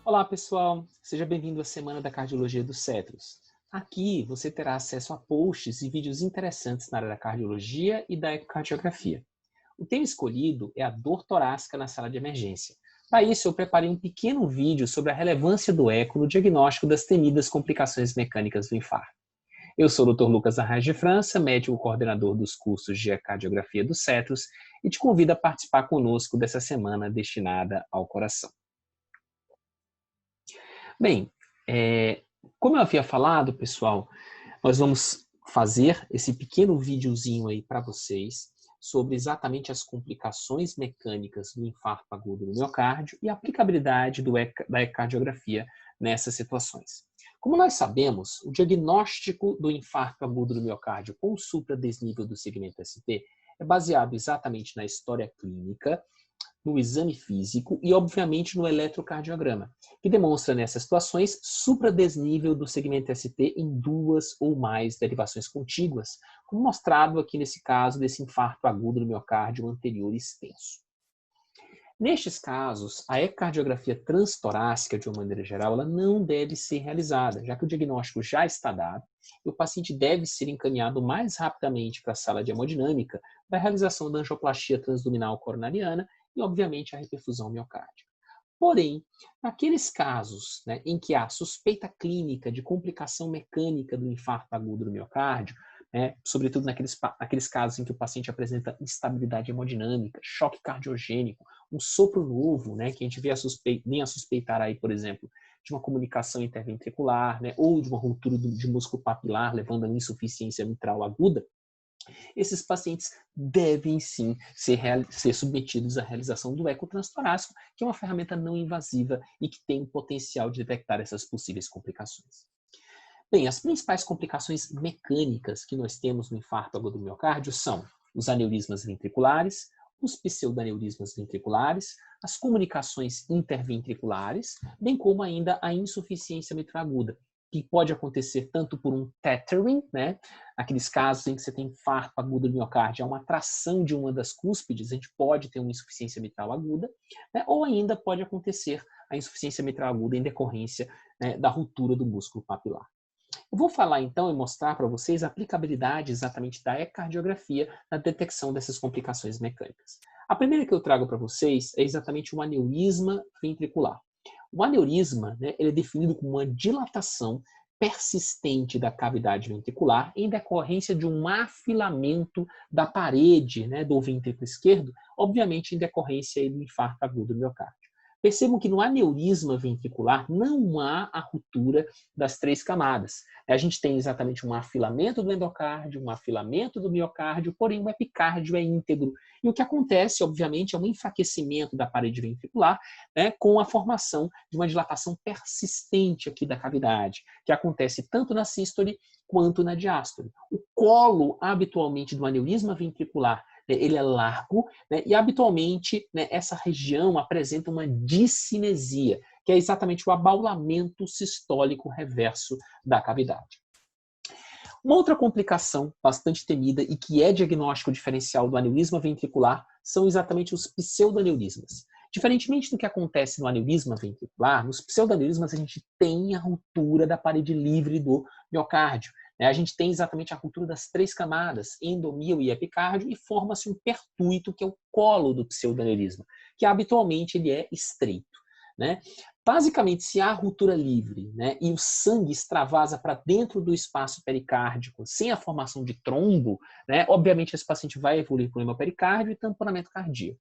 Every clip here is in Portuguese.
Olá, pessoal! Seja bem-vindo à Semana da Cardiologia do Cetros. Aqui você terá acesso a posts e vídeos interessantes na área da cardiologia e da ecocardiografia. O tema escolhido é a dor torácica na sala de emergência. Para isso, eu preparei um pequeno vídeo sobre a relevância do eco no diagnóstico das temidas complicações mecânicas do infarto. Eu sou o Dr. Lucas Arraes de França, médico coordenador dos cursos de ecocardiografia do Cetros, e te convido a participar conosco dessa semana destinada ao coração. Bem, como eu havia falado, pessoal, nós vamos fazer esse pequeno videozinho aí para vocês sobre exatamente as complicações mecânicas do infarto agudo do miocárdio e a aplicabilidade da ecocardiografia nessas situações. Como nós sabemos, o diagnóstico do infarto agudo do miocárdio com supradesnível do segmento ST é baseado exatamente na história clínica, no exame físico e, obviamente, no eletrocardiograma, que demonstra nessas situações supradesnível do segmento ST em duas ou mais derivações contíguas, como mostrado aqui nesse caso desse infarto agudo do miocárdio anterior extenso. Nestes casos, a ecocardiografia transtorácica, de uma maneira geral, ela não deve ser realizada, já que o diagnóstico já está dado e o paciente deve ser encaminhado mais rapidamente para a sala de hemodinâmica para a realização da angioplastia transluminal coronariana e, obviamente, a reperfusão miocárdica. Porém, naqueles casos, em que há suspeita clínica de complicação mecânica do infarto agudo do miocárdio, sobretudo naqueles casos em que o paciente apresenta instabilidade hemodinâmica, choque cardiogênico, um sopro novo, que a gente vem a suspeitar aí, por exemplo, de uma comunicação interventricular, ou de uma ruptura de músculo papilar, levando a uma insuficiência mitral aguda, esses pacientes devem sim ser submetidos à realização do eco transtorácico, que é uma ferramenta não invasiva e que tem o potencial de detectar essas possíveis complicações. Bem, as principais complicações mecânicas que nós temos no infarto agudo do miocárdio são os aneurismas ventriculares, os pseudaneurismas ventriculares, as comunicações interventriculares, bem como ainda a insuficiência mitral aguda, que pode acontecer tanto por um tethering, aqueles casos em que você tem infarto agudo do miocárdio, há uma tração de uma das cúspides, a gente pode ter uma insuficiência mitral aguda, ou ainda pode acontecer a insuficiência mitral aguda em decorrência da ruptura do músculo papilar. Eu vou falar então e mostrar para vocês a aplicabilidade exatamente da ecocardiografia na detecção dessas complicações mecânicas. A primeira que eu trago para vocês é exatamente o aneurisma ventricular. O aneurisma, ele é definido como uma dilatação persistente da cavidade ventricular em decorrência de um afilamento da parede do ventrículo esquerdo, obviamente em decorrência do infarto agudo do miocárdio. Percebam que no aneurisma ventricular não há a ruptura das três camadas. A gente tem exatamente um afilamento do endocárdio, um afilamento do miocárdio, porém o epicárdio é íntegro. E o que acontece, obviamente, é um enfraquecimento da parede ventricular, com a formação de uma dilatação persistente aqui da cavidade, que acontece tanto na sístole quanto na diástole. O colo, habitualmente, do aneurisma ventricular ele é largo, e habitualmente essa região apresenta uma discinesia, que é exatamente o abaulamento sistólico reverso da cavidade. Uma outra complicação bastante temida e que é diagnóstico diferencial do aneurisma ventricular são exatamente os pseudaneurismas. Diferentemente do que acontece no aneurisma ventricular, nos pseudaneurismas a gente tem a ruptura da parede livre do miocárdio. A gente tem exatamente a ruptura das três camadas, endomío e epicárdio, e forma-se um pertuito, que é o colo do pseudaneurisma, que habitualmente ele é estreito. Basicamente, se há ruptura livre e o sangue extravasa para dentro do espaço pericárdico sem a formação de trombo, obviamente esse paciente vai evoluir para o hemopericárdio e tamponamento cardíaco.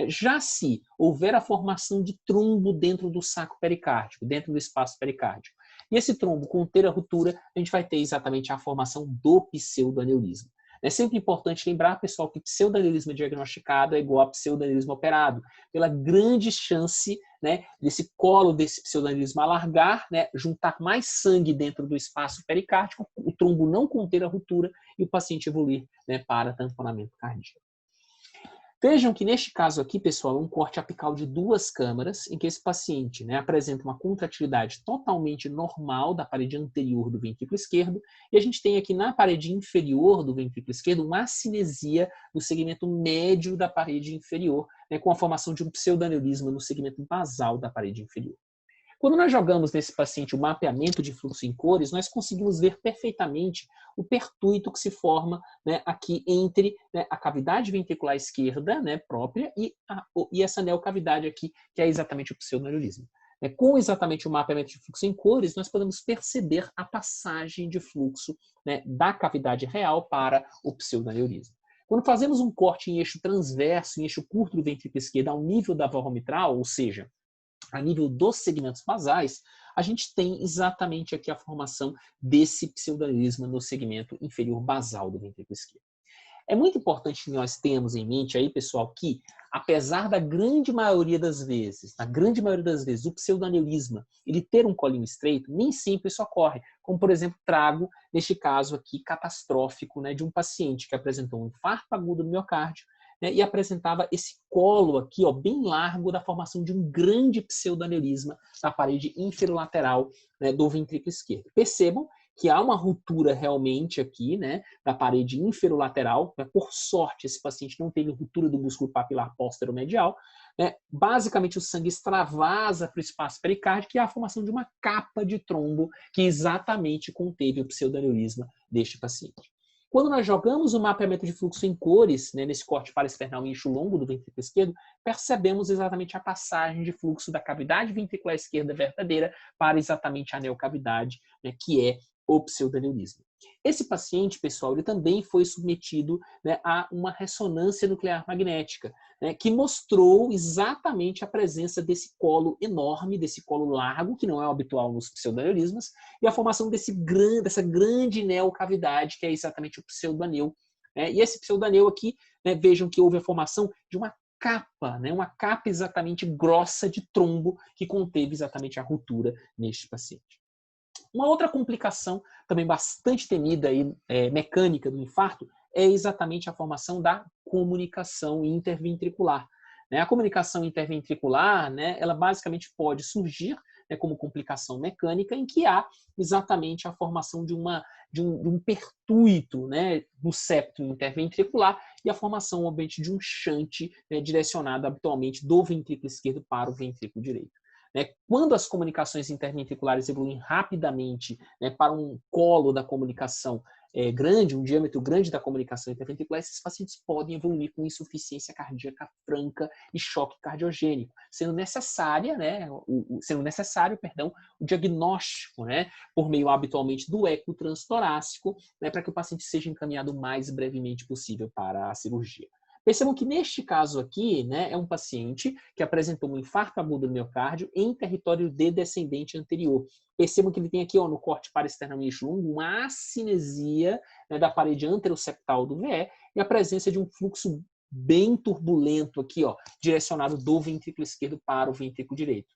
Já se houver a formação de trombo dentro do saco pericárdico, dentro do espaço pericárdico, e esse trombo conter a ruptura, a gente vai ter exatamente a formação do pseudaneurisma. É sempre importante lembrar, pessoal, que pseudaneurisma diagnosticado é igual a pseudaneurisma operado, pela grande chance desse colo desse pseudaneurisma alargar, juntar mais sangue dentro do espaço pericárdico, o trombo não conter a ruptura e o paciente evoluir para tamponamento cardíaco. Vejam que neste caso aqui, pessoal, é um corte apical de duas câmaras em que esse paciente apresenta uma contratilidade totalmente normal da parede anterior do ventrículo esquerdo e a gente tem aqui na parede inferior do ventrículo esquerdo uma acinesia no segmento médio da parede inferior, com a formação de um pseudaneurisma no segmento basal da parede inferior. Quando nós jogamos nesse paciente o mapeamento de fluxo em cores, nós conseguimos ver perfeitamente o pertuito que se forma, né, aqui entre, né, a cavidade ventricular esquerda, né, própria e essa neocavidade aqui, que é exatamente o pseudoneurisma. Com exatamente o mapeamento de fluxo em cores, nós podemos perceber a passagem de fluxo, né, da cavidade real para o pseudoneurisma. Quando fazemos um corte em eixo transverso, em eixo curto do ventrículo esquerdo ao nível da válvula mitral, ou seja, a nível dos segmentos basais, a gente tem exatamente aqui a formação desse pseudoneurisma no segmento inferior basal do ventrículo esquerdo. É muito importante que nós tenhamos em mente aí, pessoal, que apesar da grande maioria das vezes, o pseudoneurisma, ele ter um colinho estreito, nem sempre isso ocorre. Como, por exemplo, trago, neste caso aqui, catastrófico, né, de um paciente que apresentou um infarto agudo no miocárdio, né, e apresentava esse colo aqui, ó, bem largo, da formação de um grande pseudoneurisma na parede inferolateral, né, do ventrículo esquerdo. Percebam que há uma ruptura realmente aqui, né, da parede inferolateral. Né? Por sorte, esse paciente não teve ruptura do músculo papilar posteromedial. Né? Basicamente, o sangue extravasa para o espaço pericárdico e há a formação de uma capa de trombo que exatamente conteve o pseudoneurisma deste paciente. Quando nós jogamos o mapeamento de fluxo em cores, né, nesse corte paraesternal em eixo longo do ventrículo esquerdo, percebemos exatamente a passagem de fluxo da cavidade ventricular esquerda verdadeira para exatamente a neocavidade, né, que é o pseudoneurisma. Esse paciente, pessoal, ele também foi submetido, né, a uma ressonância nuclear magnética, né, que mostrou exatamente a presença desse colo enorme, desse colo largo, que não é o habitual nos pseudoneurismas, e a formação dessa grande neocavidade, que é exatamente o pseudoaneu. Né? E esse pseudoaneu aqui, né, vejam que houve a formação de uma capa, né, uma capa exatamente grossa de trombo que conteve exatamente a ruptura neste paciente. Uma outra complicação, também bastante temida e mecânica do infarto, é exatamente a formação da comunicação interventricular. Né? A comunicação interventricular, né, ela basicamente pode surgir, né, como complicação mecânica, em que há exatamente a formação de um pertuito, né, no septo interventricular e a formação, obviamente, de um shunt, né, direcionado habitualmente do ventrículo esquerdo para o ventrículo direito. Quando as comunicações interventriculares evoluem rapidamente, né, para um colo da comunicação grande, um diâmetro grande da comunicação interventricular, esses pacientes podem evoluir com insuficiência cardíaca franca e choque cardiogênico, sendo necessário, o diagnóstico, né, por meio habitualmente do eco transtorácico, né, para que o paciente seja encaminhado o mais brevemente possível para a cirurgia. Percebam que neste caso aqui, né, é um paciente que apresentou um infarto agudo do miocárdio em território de descendente anterior. Percebam que ele tem aqui, ó, no corte paraesternal em eixo longo, uma acinesia, né, da parede anteroseptal do VE e a presença de um fluxo bem turbulento aqui, ó, direcionado do ventrículo esquerdo para o ventrículo direito.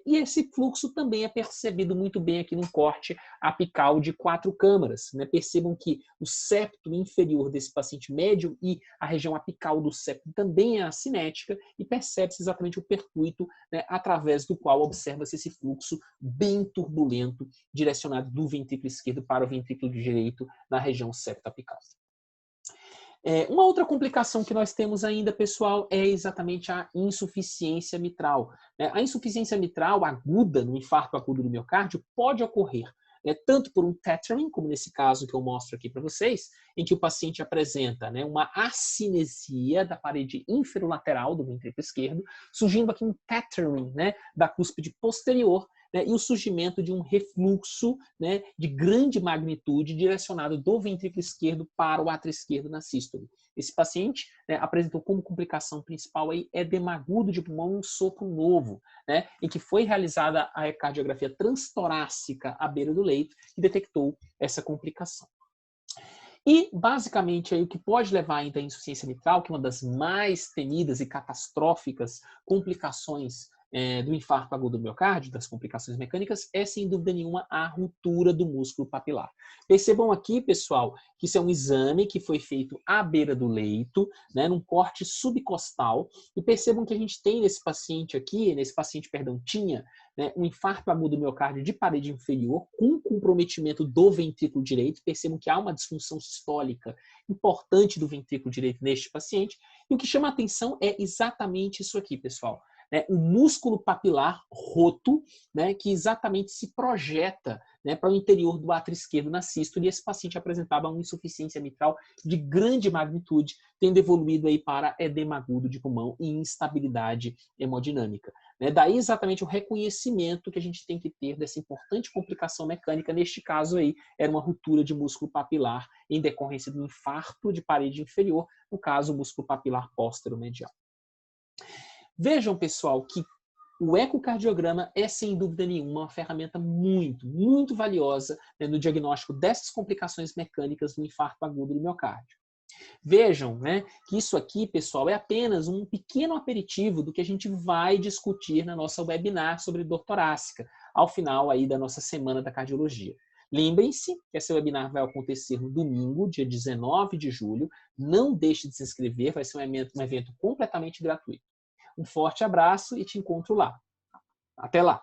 E esse fluxo também é percebido muito bem aqui no corte apical de 4 câmaras. Né? Percebam que o septo inferior desse paciente médio e a região apical do septo também é acinética e percebe-se exatamente o pertuito, né, através do qual observa-se esse fluxo bem turbulento direcionado do ventrículo esquerdo para o ventrículo direito na região septo apical. Uma outra complicação que nós temos ainda, pessoal, é exatamente a insuficiência mitral. A insuficiência mitral aguda no infarto agudo do miocárdio pode ocorrer tanto por um tethering, como nesse caso que eu mostro aqui para vocês, em que o paciente apresenta, né, uma acinesia da parede inferolateral do ventrículo esquerdo, surgindo aqui um tethering, né, da cúspide posterior, né, e o surgimento de um refluxo, né, de grande magnitude direcionado do ventrículo esquerdo para o átrio esquerdo na sístole. Esse paciente, né, apresentou como complicação principal aí edema agudo de pulmão, um sopro novo, né, em que foi realizada a ecocardiografia transtorácica à beira do leito e detectou essa complicação. E, basicamente, aí, o que pode levar ainda à insuficiência mitral, que é uma das mais temidas e catastróficas complicações do infarto agudo do miocárdio, das complicações mecânicas, é, sem dúvida nenhuma, a ruptura do músculo papilar. Percebam aqui, pessoal, que isso é um exame que foi feito à beira do leito, né, num corte subcostal, e percebam que a gente tem nesse paciente aqui, tinha, né, um infarto agudo do miocárdio de parede inferior com comprometimento do ventrículo direito. Percebam que há uma disfunção sistólica importante do ventrículo direito neste paciente. E o que chama a atenção é exatamente isso aqui, pessoal. né, um músculo papilar roto, né, que exatamente se projeta, né, para o interior do átrio esquerdo na sístole, e esse paciente apresentava uma insuficiência mitral de grande magnitude, tendo evoluído aí para edema agudo de pulmão e instabilidade hemodinâmica. Né? Daí exatamente o reconhecimento que a gente tem que ter dessa importante complicação mecânica. Neste caso aí, era uma ruptura de músculo papilar em decorrência do infarto de parede inferior, no caso, o músculo papilar póstero-medial. Vejam, pessoal, que o ecocardiograma é, sem dúvida nenhuma, uma ferramenta muito, muito valiosa, né, no diagnóstico dessas complicações mecânicas do infarto agudo do miocárdio. Vejam, né, que isso aqui, pessoal, é apenas um pequeno aperitivo do que a gente vai discutir na nossa webinar sobre dor torácica, ao final aí da nossa Semana da Cardiologia. Lembrem-se que esse webinar vai acontecer no domingo, dia 19 de julho. Não deixe de se inscrever, vai ser um evento completamente gratuito. Um forte abraço e te encontro lá. Até lá!